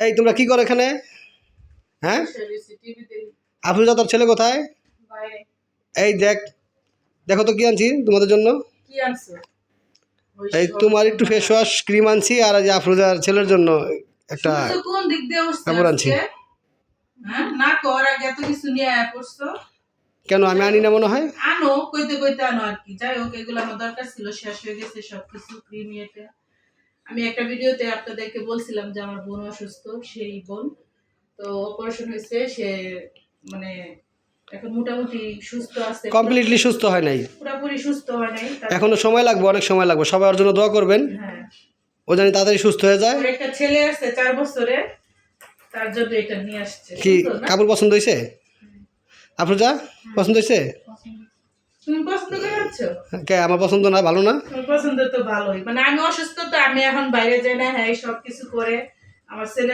এই তোমরা কি করো এখানে? হ্যাঁ, আফরোজা তোর ছেলে কোথায়? এই দেখো তো কি আনছি তোমাদের জন্য। এই তোমার একটু ফেস ওয়াশ ক্রিম আনছি, আর এই যে আফরোজার ছেলের জন্য একটা কাপড় আনছি। কেন আমি আনি না মনে হয়? আনো কইতে কইতে আনো আর কি। যাই হোক, এগুলো আমার দরকার ছিল, শেষ হয়ে গেছে সবকিছু ক্রিম এটা। আমি একটা ভিডিওতে আপনাদেরকে বলছিলাম যে আমার বোন অসুস্থ, সেই বোন তো অপারেশন হয়েছে, সে মানে এখন মোটামুটি সুস্থ আছে। কমপ্লিটলি সুস্থ হয় নাই, পুরোপুরি সুস্থ হয় নাই, এখনো সময় লাগবে, অনেক সময় লাগবে। সবাই ওর জন্য দোয়া করবেন। হ্যাঁ, ও জানি তাড়াতাড়ি সুস্থ হয়ে যায়। ওর একটা ছেলে আছে 4 বছরে, তার জন্য এটা নিয়ে আসছে। কি কাপড় পছন্দ হয়েছে আফরোজা? পছন্দ হয়েছে? তুমি পছন্দ করেছো? কে আমার পছন্দ না, ভালো না? তোমার পছন্দ তো ভালোই, মানে আমি অসুস্থ তো, আমি এখন বাইরে যাই না, হ্যাঁ সবকিছু করে আমার ছেলে